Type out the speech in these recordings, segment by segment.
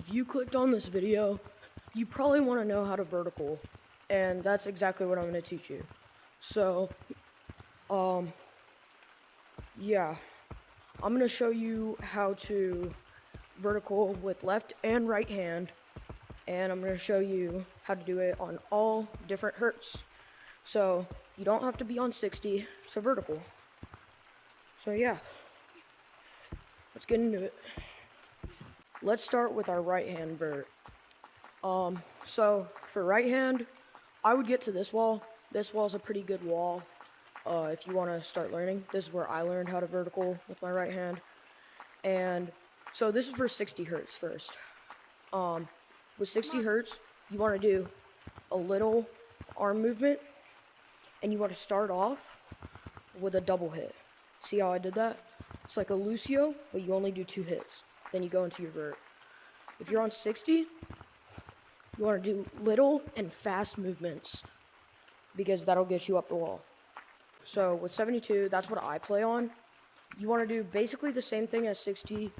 If you clicked on this video, you probably want to know how to vertical, and that's exactly what I'm going to teach you. So, yeah, I'm going to show you how to vertical with left and right hand, and I'm going to show you how to do it on all different hertz. So, you don't have to be on 60 to vertical. So yeah, let's get into it. Let's start with our right hand vert. So for right hand, I would get to this wall. This wall's a pretty good wall if you want to start learning. This is where I learned how to vertical with my right hand. And so this is for 60 hertz first. With 60 hertz, you want to do a little arm movement, and you want to start off with a double hit. See how I did that? It's like a Lucio, but you only do 2 hits. Then you go into your vert. If you're on 60, you want to do little and fast movements, because that'll get you up the wall. So with 72, that's what I play on. You want to do basically the same thing as 60,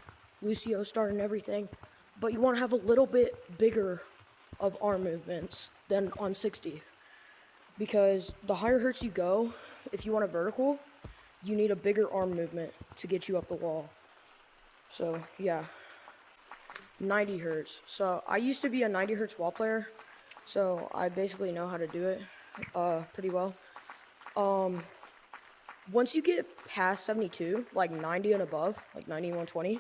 Lucio start and everything, but you want to have a little bit bigger of arm movements than on 60. Because the higher hertz you go, if you want a vertical, you need a bigger arm movement to get you up the wall. So yeah, 90 hertz. So I used to be a 90 hertz wall player, so I basically know how to do it pretty well. Once you get past 72, like 90 and above, like 90 and 120,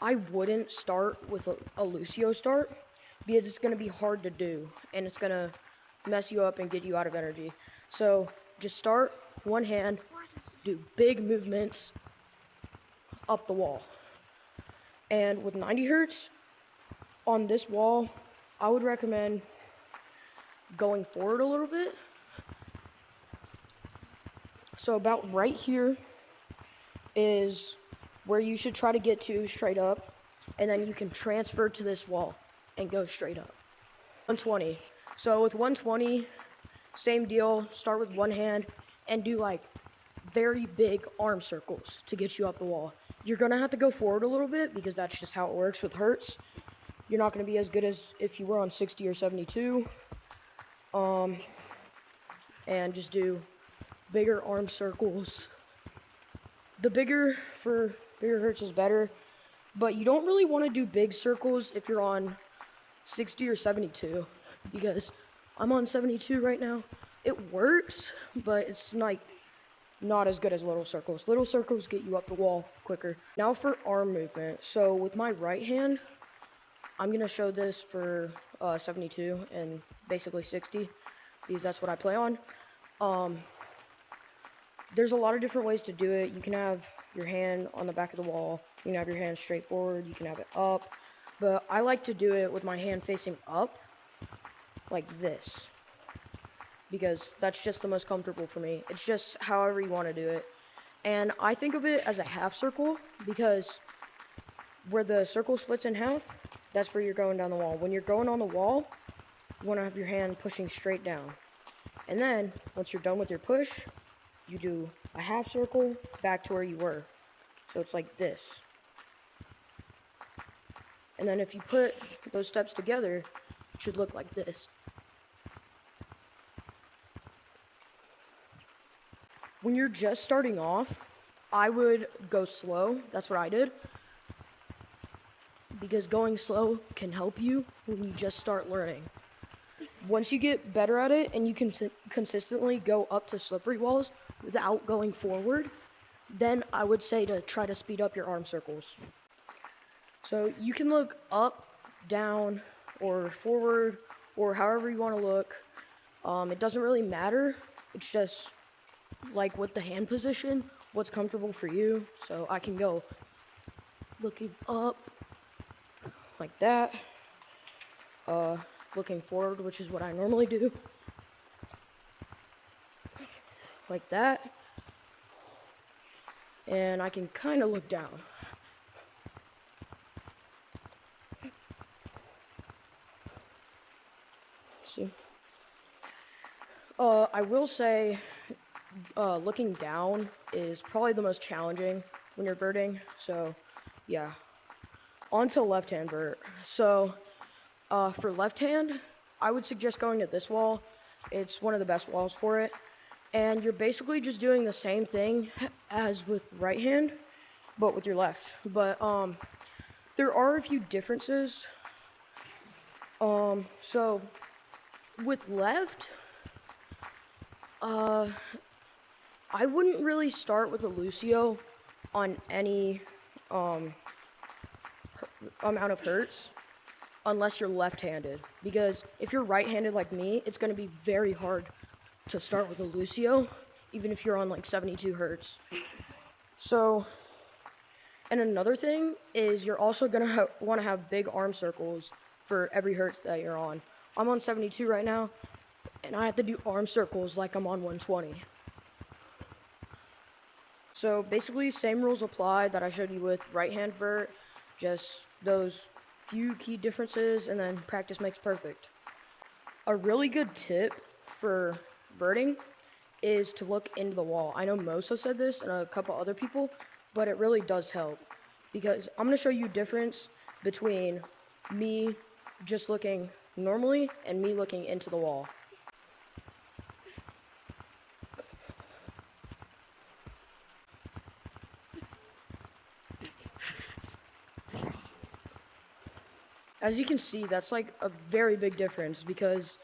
I wouldn't start with a Lucio start, because it's going to be hard to do, and it's going to mess you up and get you out of energy. So just start one hand, do big movements up the wall. And with 90 hertz on this wall, I would recommend going forward a little bit. So about right here is where you should try to get to straight up, and then you can transfer to this wall and go straight up. 120. So with 120, same deal, start with one hand and do like very big arm circles to get you up the wall. You're going to have to go forward a little bit, because that's just how it works with hertz. You're not going to be as good as if you were on 60 or 72. And just do bigger arm circles. The bigger hertz is better, but you don't really want to do big circles if you're on 60 or 72, because I'm on 72 right now. It works, but it's like not as good as little circles. Little circles get you up the wall quicker. Now for arm movement. So with my right hand, I'm going to show this for 72 and basically 60, because that's what I play on. There's a lot of different ways to do it. You can have your hand on the back of the wall. You can have your hand straight forward. You can have it up. But I like to do it with my hand facing up, like this, because that's just the most comfortable for me. It's just however you want to do it. And I think of it as a half circle, because where the circle splits in half, that's where you're going down the wall. When you're going on the wall, you want to have your hand pushing straight down. And then, once you're done with your push, you do a half circle back to where you were. So it's like this. And then if you put those steps together, it should look like this. When you're just starting off, I would go slow. That's what I did, because going slow can help you when you just start learning. Once you get better at it and you can consistently go up to slippery walls without going forward, then I would say to try to speed up your arm circles. So you can look up, down, or forward, or however you want to look. It doesn't really matter. It's just like with the hand position, what's comfortable for you. So I can go looking up like that, looking forward, which is what I normally do, like that, and I can kind of look down. See? I will say looking down is probably the most challenging when you're birding, so yeah. On to left hand vert. So for left hand, I would suggest going to this wall. It's one of the best walls for it. And you're basically just doing the same thing as with right hand, but with your left. But there are a few differences. So with left, I wouldn't really start with a Lucio on any amount of hertz unless you're left-handed, because if you're right-handed like me, it's going to be very hard to start with a Lucio, even if you're on like 72 hertz. So, and another thing is you're also going to want to have big arm circles for every hertz that you're on. I'm on 72 right now, and I have to do arm circles like I'm on 120. So basically, same rules apply that I showed you with right-hand vert, just those few key differences, and then practice makes perfect. A really good tip for verting is to look into the wall. I know Mosa said this and a couple other people, but it really does help, because I'm going to show you difference between me just looking normally and me looking into the wall. As you can see, that's like a very big difference, because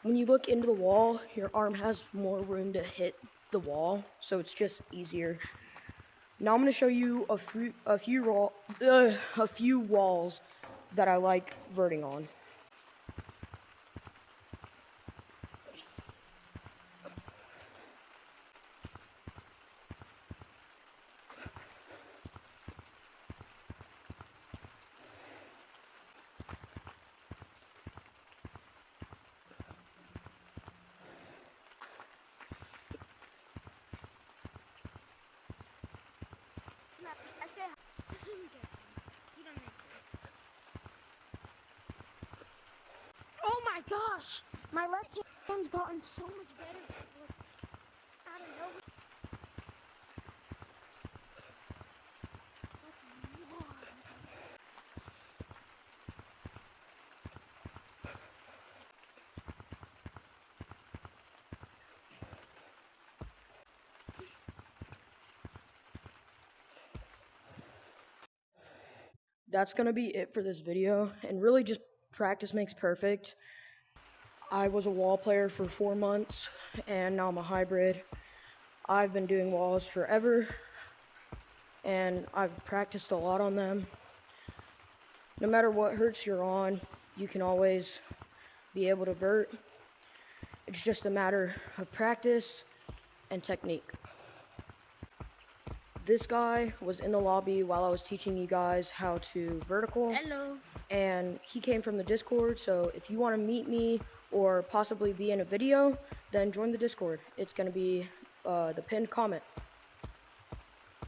when you look into the wall, your arm has more room to hit the wall, so it's just easier. Now I'm going to show you a few walls that I like verting on. Oh my gosh! My left hand's gotten so much better. I don't know. That's going to be it for this video, and really just practice makes perfect. I was a wall player for 4 months, and now I'm a hybrid. I've been doing walls forever, and I've practiced a lot on them. No matter what hertz you're on, you can always be able to vert. It's just a matter of practice and technique. This guy was in the lobby while I was teaching you guys how to vertical. Hello. And he came from the Discord, so if you want to meet me or possibly be in a video, then join the Discord. It's going to be the pinned comment.